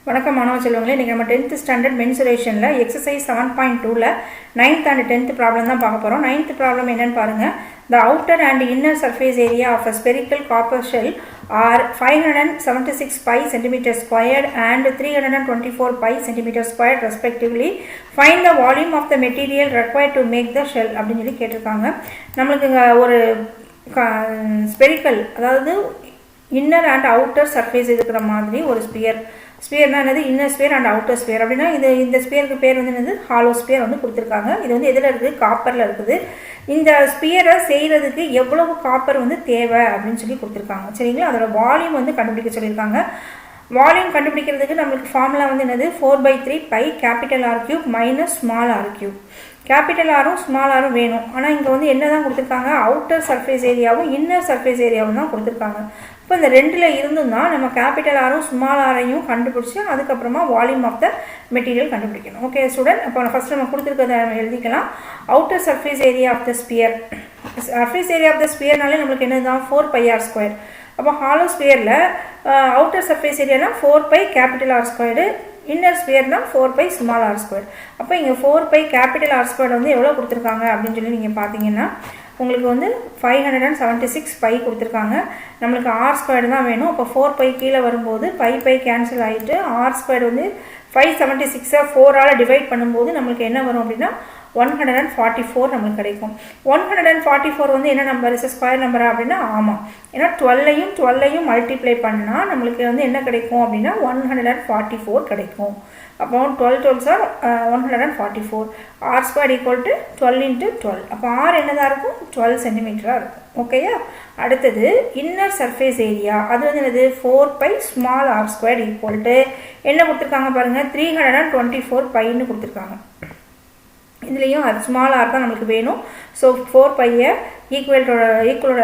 வணக்கம் மாணவ செல்வங்களே, இன்றைக்கி நம்ம 10th ஸ்டாண்டர்ட் மென்சுரேஷனில் எக்ஸசைஸ் 7.2ல் 9th and 10th ப்ராப்ளம் தான் பார்க்க போகிறோம். 9th ப்ராப்ளம் என்னென்னு பாருங்கள். The outer and inner surface area of a spherical copper shell are 576 pi centimeter squared and 324 pi centimeter squared respectively. Find the volume of the material required to make the shell அப்படின்னு சொல்லி கேட்டிருக்காங்க. நம்மளுக்கு இங்கே ஒரு spherical, அதாவது inner and outer surface இருக்கிற மாதிரி ஒரு ஸ்பியர்னா என்னது, inner sphere and outer sphere அப்படின்னா இந்த ஸ்பியருக்கு பேர் வந்து என்னது, ஹாலோ ஸ்பியர் வந்து கொடுத்துருக்காங்க. இது வந்து எதில் இருக்குது, காப்பரில் இருக்குது. இந்த ஸ்பியரை செய்கிறதுக்கு எவ்வளவு காப்பர் வந்து தேவை அப்படின்னு சொல்லி கொடுத்துருக்காங்க. சரிங்களா, அதோட வால்யூம் வந்து கண்டுபிடிக்க சொல்லியிருக்காங்க. வால்யூம் கண்டுபிடிக்கிறதுக்கு நம்மளுக்கு ஃபார்முலா வந்து என்னது, 4/3 pi capital R cube minus small R cube. Capital ஆரும் ஸ்மால் ஆரும் வேணும். ஆனால் இங்கே வந்து என்ன தான் கொடுத்துருக்காங்க, அவுட்டர் சர்ஃபேஸ் ஏரியாவும் இன்னர் சர்ஃபேஸ் ஏரியாவும் தான் கொடுத்துருக்காங்க. இப்போ இந்த ரெண்டில் இருந்தும் தான் நம்ம கேபிட்டல் ஆரும் ஸ்மால் ஆரையும் கண்டுபிடிச்சி அதுக்கப்புறமா வால்யூம் ஆஃப் த மெட்டீரியல் கண்டுபிடிக்கணும். ஓகே ஸ்டூடெண்ட், அப்போ ஃபஸ்ட் நம்ம கொடுத்துருக்கத எழுதிக்கலாம். Outer surface area of the sphere, surface area of the ஸ்பியர்னாலே நம்மளுக்கு என்ன தான், 4πr². அப்போ ஹாலோ ஸ்பியரில் அவுட்டர் சர்ஃபேஸ் ஏரியானா 4π கேபிட்டல் ஆர்², இன்னர் ஸ்பியர்னா 4π ஸ்மால் ஆர்². அப்போ இங்கே 4π கேபிட்டல் ஆர்² வந்து எவ்வளோ கொடுத்துருக்காங்க அப்படின்னு சொல்லி நீங்கள் பார்த்தீங்கன்னா உங்களுக்கு வந்து 576 பை கொடுத்துருக்காங்க. நம்மளுக்கு r² தான் வேணும். அப்போ 4π கீழே வரும்போது பை கேன்சல் ஆகிட்டு r² வந்து 576 4ஆல் டிவைட் பண்ணும்போது நம்மளுக்கு என்ன வரும் அப்படின்னா 144 நம்மளுக்கு கிடைக்கும். 144 வந்து என்ன நம்பர், இஸ் ஸ்கொயர் நம்பரா அப்படின்னா ஆமாம். ஏன்னா 12ஐயும் மல்டிப்ளை பண்ணால் நம்மளுக்கு வந்து என்ன கிடைக்கும் அப்படின்னா 144 கிடைக்கும். அப்போ 12 12s are 144. r² equal to 12 into 12. அப்போ r என்னதான் இருக்கும், 12 சென்டிமீட்டராக இருக்கும். ஓகேயா, அடுத்தது இன்னர் சர்ஃபேஸ் ஏரியா, அது வந்து என்னது, 4π ஸ்மால் r² equal to என்ன கொடுத்துருக்காங்க பாருங்கள், 324 பைன்னு கொடுத்துருக்காங்க. இதுலேயும் அது ஸ்மால் ஆர் தான் நம்மளுக்கு வேணும். ஸோ 4πயை ஈக்குவலோட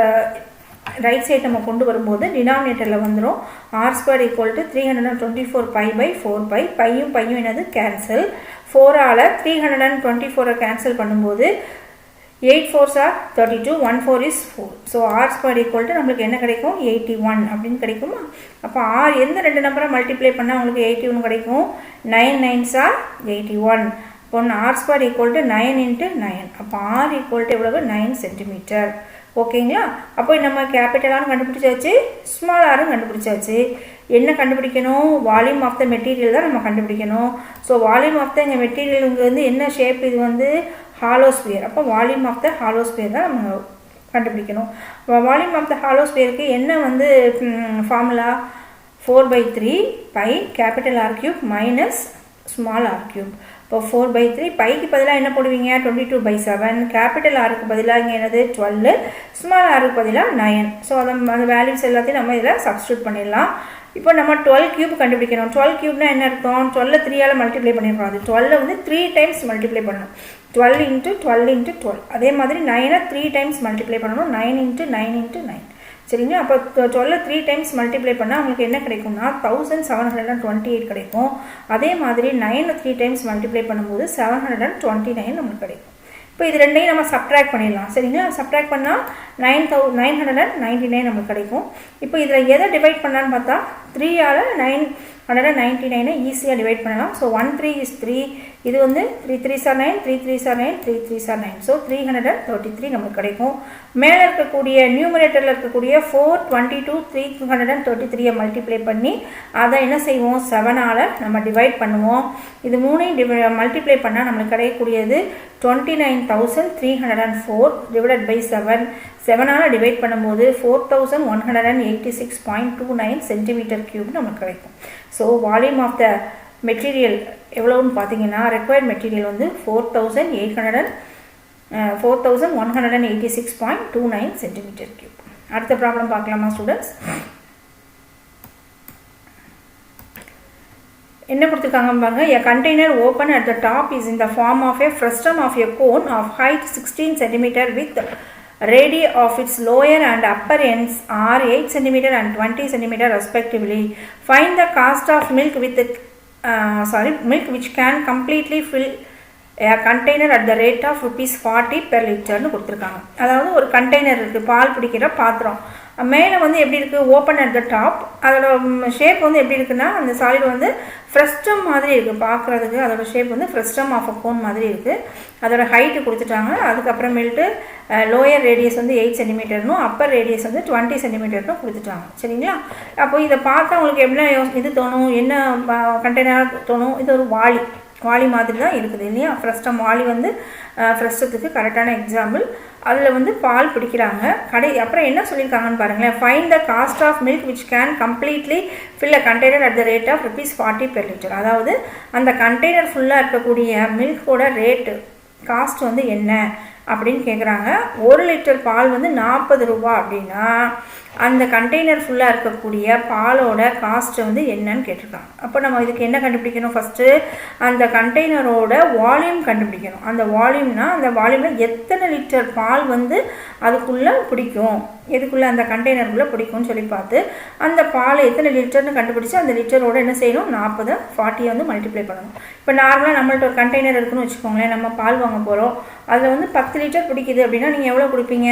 ரைட் சைட் நம்ம கொண்டு வரும்போது டினாமினேட்டரில் வந்துடும். r² equal to 324 π/4π. பையும் என்னது கேன்சல். 4ஆல் 324 கேன்சல் பண்ணும்போது 8 4s are 32, 1 4 is 4. So r² equal to நம்மளுக்கு என்ன கிடைக்கும், 81 அப்படின்னு கிடைக்குமா. அப்போ எந்த ரெண்டு நம்பரை மல்டிப்ளை பண்ணால் உங்களுக்கு 81 கிடைக்கும், 9 9s are 81. இப்போ r² equal to 9 into 9. அப்போ r equal to எவ்வளவு, 9 சென்டிமீட்டர். ஓகேங்களா, அப்போ நம்ம கேபிட்டலாரும் கண்டுபிடிச்சாச்சு, ஸ்மால் ஆரும் கண்டுபிடிச்சாச்சு. என்ன கண்டுபிடிக்கணும், வால்யூம் ஆஃப் த மெட்டீரியல் தான் நம்ம கண்டுபிடிக்கணும். ஸோ வால்யூம் ஆஃப் த இங்கே மெட்டீரியல் இங்கே வந்து என்ன ஷேப், இது வந்து ஹாலோ ஸ்பியர். அப்போ volume of the hollow sphere தான் நம்ம கண்டுபிடிக்கணும். வால்யூம் ஆஃப் த ஹாலோ ஸ்பியருக்கு என்ன வந்து formula, 4/3 pi capital R cube minus small R cube. இப்போ 4/3 பைக்கு பதிலாக என்ன போடுவீங்க, 22/7. கேபிட்டல் ஆருக்கு பதிலாக இங்கே என்னது 12, ஸ்மால் ஆருக்கு பதிலாக 9. ஸோ அந்த வேல்யூஸ் எல்லாத்தையும் நம்ம இதில் சப்ஸ்டியூட் பண்ணிடலாம். இப்போ நம்ம 12 கியூப் கண்டுபிடிக்கணும். 12 கியூப்னா என்ன அர்த்தம், 12 3ஆல் மல்டிப்ளை பண்ணிடுறோம். அது 12 வந்து 3 டைம்ஸ் மல்டிப்ளை பண்ணணும். 12 into 12 into 12. அதே மாதிரி 9 3 டைம்ஸ் மல்டிப்ளை பண்ணணும். 9 into 9 into 9. சரிங்களா, அப்போ 12 3 டைம்ஸ் மல்டிப்ளை பண்ணால் உங்களுக்கு என்ன கிடைக்கும்னா 1728 கிடைக்கும். அதே மாதிரி 9 3 டைம்ஸ் மல்டிப்ளை பண்ணும்போது 729 நம்மளுக்கு கிடைக்கும். இப்போ இது ரெண்டையும் நம்ம சப்ட்ராக்ட் பண்ணிடலாம். சரிங்களா, சப்ட்ராக்ட் பண்ணால் 999 நம்மளுக்கு கிடைக்கும். இப்போ இதில் எதை டிவைட் பண்ணலான்னு பார்த்தா 3ஆல் 999 ஈஸியாக டிவைட் பண்ணலாம். So 1 3 is 3. இது வந்து 3 3s are 9, 3 3s are 9, 3 3s are 9. So 333 நம்மளுக்கு கிடைக்கும். மேலே இருக்கக்கூடிய நியூமரேட்டரில் இருக்கக்கூடிய 422 333 மல்டிப்ளை பண்ணி அதை என்ன செய்வோம், 7ஆல் நம்ம டிவைட் பண்ணுவோம். இது மூணையும் மல்டிப்ளை பண்ணால் நம்மளுக்கு கிடைக்கக்கூடியது 29,304 டிவைடட் பை 7. 7ஆல் டிவைட் பண்ணும்போது 4186.29 சென்டிமீட்டர் கியூப் நமக்கு கிடைக்கும். So volume of the material எவ்வளோன்னு பார்த்தீங்கன்னா, ரெக்வயர்ட் மெட்டீரியல் வந்து 4186.29 சென்டிமீட்டர் கியூப். அடுத்த ப்ராப்ளம் பார்க்கலாமா ஸ்டூடெண்ட்ஸ். என்ன கொடுத்துருக்காங்க பாருங்க, a container open at the top is in the form of a frustum of a cone of height 16 cm with radii of its lower and upper ends are 8 cm and 20 cm respectively. Find the cost of milk which can completely fill a container at the rate of rupees 40 per liter னு கொடுத்துருக்காங்க. அதாவது ஒரு container இருக்குது, பால் பிடிக்கிற பாத்திரம். மேலே வந்து எப்படி இருக்குது, ஓப்பன் அட் த டாப். அதோட ஷேப் வந்து எப்படி இருக்குன்னா, அந்த சாலிட் வந்து ஃப்ரெஸ்டம் மாதிரி இருக்குது பார்க்குறதுக்கு. அதோட ஷேப் வந்து ஃப்ரெஸ்டம் ஆஃப் அ கோன் மாதிரி இருக்குது. அதோட ஹைட்டு கொடுத்துட்டாங்க. அதுக்கப்புறமேல்ட்டு லோயர் ரேடியஸ் வந்து 8 சென்டிமீட்டர்னும் அப்பர் ரேடியஸ் வந்து 20 சென்டிமீட்டர்னும் கொடுத்துட்டாங்க. சரிங்களா? அப்போ இதை பார்த்தா உங்களுக்கு என்ன இது தோணும், என்ன கண்டெய்னர் தோணும், இது ஒரு வாளி மாதிரி தான் இருக்குது இல்லையா? ஃப்ரெஸ்டம் வாளி வந்து ஃப்ரெஸ்டத்துக்கு கரெக்டான எக்ஸாம்பிள். அதில் வந்து பால் பிடிக்கிறாங்க. அப்புறம் என்ன சொல்லியிருக்காங்கன்னு பாருங்களேன். Find the cost of milk which can completely fill a container at the rate of ₹40 per liter. அதாவது அந்த கண்டெய்னர் ஃபுல்லாக இருக்கக்கூடிய மில்கோட ரேட்டு காஸ்ட் வந்து என்ன அப்படின்னு கேட்குறாங்க. 1 லிட்டர் பால் வந்து ₹40 அப்படின்னா அந்த கண்டெய்னர் ஃபுல்லாக இருக்கக்கூடிய பாலோட காஸ்ட் வந்து என்னன்னு கேட்டிருக்காங்க. அப்போ நம்ம இதுக்கு என்ன கண்டுபிடிக்கணும், ஃபஸ்ட்டு அந்த கண்டெய்னரோட வால்யூம் கண்டுபிடிக்கணும். அந்த வால்யூம்னா அந்த வால்யூமில் எத்தனை லிட்டர் பால் வந்து அதுக்குள்ளே பிடிக்கும், எதுக்குள்ளே அந்த கண்டெய்னருக்குள்ளே பிடிக்கும்னு சொல்லி பார்த்து அந்த பால் எத்தனை லிட்டர்னு கண்டுபிடிச்சி அந்த லிட்டரோட என்ன செய்யணும், 40 வந்து மல்டிப்ளை பண்ணணும். இப்போ நார்மலாக நம்மள்ட்ட ஒரு கண்டெய்னர் இருக்குன்னு வச்சுக்கோங்களேன். நம்ம பால் வாங்க போகிறோம். அதில் வந்து 10 லிட்டர் பிடிக்குது அப்படின்னா நீங்கள் எவ்வளோ கொடுப்பீங்க,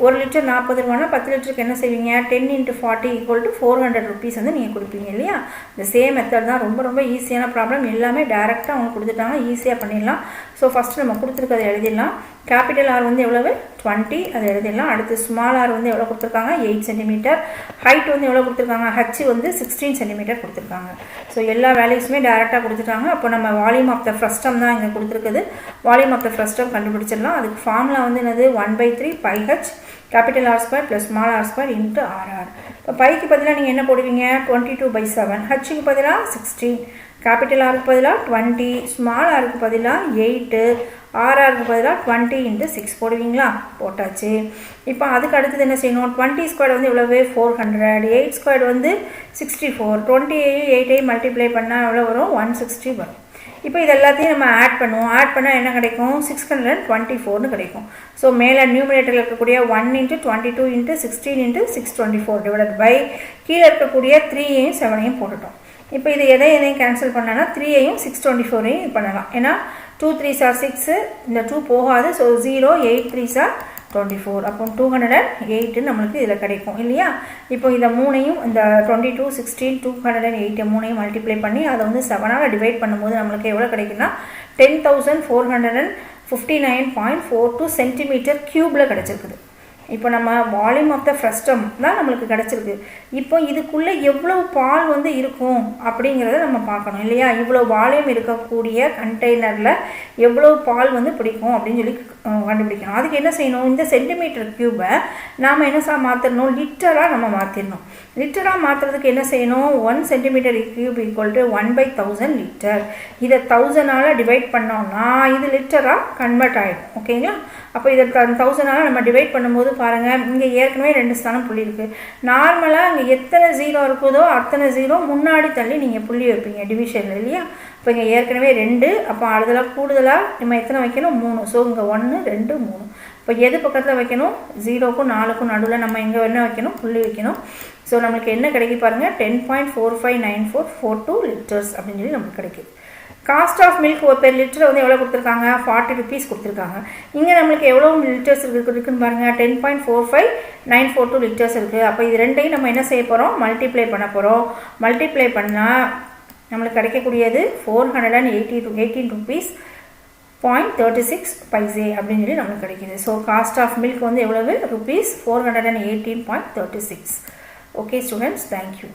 1 லிட்டர் ₹40 10 லிட்டருக்கு என்ன செய்வீங்க, 10 × 40 = ₹400 வந்து நீங்கள் கொடுப்பீங்க இல்லையா? இந்த சேம் மெத்தட் தான். ரொம்ப ரொம்ப ஈஸியான ப்ராப்ளம். எல்லாமே டேரெக்டாக அவங்க கொடுத்துட்டாங்க, ஈஸியாக பண்ணிடலாம். ஸோ ஃபஸ்ட்டு நம்ம கொடுத்துருக்கதை எழுதிடலாம். கேபிட்டல் ஆர் வந்து எவ்வளவு, 20, அதை எழுதிடலாம். அடுத்து ஸ்மால் ஆர் வந்து எவ்வளோ கொடுத்துருக்காங்க, 8 சென்டிமீட்டர். ஹைட் வந்து எவ்வளோ கொடுத்துருக்காங்க, ஹச் வந்து 16 சென்டிமீட்டர் கொடுத்துருக்காங்க. ஸோ எல்லா வேல்யூஸுமே டேரெக்டாக கொடுத்துட்டாங்க. அப்போ நம்ம வால்யூம் ஆஃப் த ஃப்ரெஸ்டம் தான் இங்கே கொடுத்துருக்குது. வால்யூம் ஆஃப் த ஃப்ரெஸ்டம் கண்டுபிடிச்சிடலாம். அதுக்கு ஃபார்முலா வந்து என்னது, 1/3 πh capital R² + small R² × RR. இப்போ பைக்கு பதிலாக நீங்கள் என்ன போடுவீங்க, 22/7. ஹச்சுக்கு பதிலாக 16, கேபிட்டல் ஆருக்கு பதிலாக 20, ஸ்மால் ஆருக்கு பதிலாக 8, RRக்கு பதிலாக 20 × 6 போடுவீங்களா? போட்டாச்சு. இப்போ அதுக்கு அடுத்தது என்ன செய்யணும், 20² வந்து எவ்வளவு, 400, 8² வந்து 64, 28 மல்டிப்ளை பண்ணால் எவ்வளோ வரும், 160 வரும். இப்போ இது எல்லாத்தையும் நம்ம ஆட் பண்ணுவோம். ஆட் பண்ணால் என்ன கிடைக்கும், 624னு கிடைக்கும். ஸோ மேலே நியூமரேட்டரில் இருக்கக்கூடிய 1 × 22 × 16 × 624 டிவைடட் பை கீழே இருக்கக்கூடிய 3ஐயும் 7ஐயும் போட்டுட்டோம். இப்போ இது எதையும் கேன்சல் பண்ணனா 3ஐயும் 624ஐயும் பண்ணலாம். ஏன்னா 2 3s are 6, இந்த 2 போகாது. So 0 8 3s are 24. அப்போ 208 நம்மளுக்கு இதில் கிடைக்கும் இல்லையா? இப்போ இதை மூணையும், இந்த 22 16 208 மூணையும் மல்டிப்ளை பண்ணி அதை வந்து 7ஆல் டிவைட் பண்ணும்போது நம்மளுக்கு எவ்வளோ கிடைக்குன்னா 10,459.42 சென்டிமீட்டர் கியூபில் கிடச்சிருக்குது. இப்போ நம்ம வால்யூம் ஆஃப் த ஃப்ரெஸ்டம் தான் நம்மளுக்கு கிடச்சிருக்கு. இப்போ இதுக்குள்ளே எவ்வளோ பால் வந்து இருக்கும் அப்படிங்கிறத நம்ம பார்க்கணும் இல்லையா? இவ்வளோ வால்யூம் இருக்கக்கூடிய கண்டெய்னரில் எவ்வளோ பால் வந்து பிடிக்கும் அப்படின்னு சொல்லி கண்டுபிடிக்கணும். அதுக்கு என்ன செய்யணும், இந்த சென்டிமீட்டர் கியூபை நாம் என்ன மாற்றணும், லிட்டராக நம்ம மாற்றிடணும். லிட்டராக மாற்றுறதுக்கு என்ன செய்யணும், 1 சென்டிமீட்டர் கியூப் = 1/1000 லிட்டர். இதை 1000ஆல் டிவைட் பண்ணோம்னா இது லிட்டராக கன்வெர்ட் ஆகிடும். ஓகேங்களா? அப்போ இதை 1000ஆல் நம்ம டிவைட் பண்ணும்போது பாருங்கள், இங்கே ஏற்கனவே 2 ஸ்தானம் புள்ளி இருக்குது. நார்மலாக இங்கே எத்தனை 0 இருக்குதோ அத்தனை 0 முன்னாடி தள்ளி நீங்கள் புள்ளி வைப்பீங்க டிவிஷனில் இல்லையா? இப்போ இங்கே ஏற்கனவே 2, அப்போ அதில் கூடுதலாக நம்ம எத்தனை வைக்கணும், 3. ஸோ இங்கே 1 2 3. இப்போ எது பக்கத்தில் வைக்கணும், 0க்கும் 4க்கும் நடுவில் நம்ம இங்கே என்ன வைக்கணும், புள்ளி வைக்கணும். ஸோ நம்மளுக்கு என்ன கிடைக்கும் பாருங்கள், 10.459442 லிட்டர்ஸ் அப்படின்னு சொல்லி நமக்கு கிடைக்குது. Cost of milk per litre வந்து எவ்வளோ கொடுத்துருக்காங்க, ₹40 கொடுத்துருக்காங்க. இங்கே நம்மளுக்கு எவ்வளோ லிட்டர்ஸ் இருக்குன்னு பாருங்கள், 10.45942 லிட்டர்ஸ் இருக்குது. அப்போ இது ரெண்டையும் நம்ம என்ன செய்ய போகிறோம், மல்டிப்ளை பண்ண போகிறோம். மல்டிப்ளை பண்ணால் நம்மளுக்கு கிடைக்கக்கூடியது ₹418.36 அப்படின்னு சொல்லி நம்மளுக்கு கிடைக்கிது. ஸோ காஸ்ட் ஆஃப் மில்க் வந்து எவ்வளவு, ₹418.36. Okay students, thank you.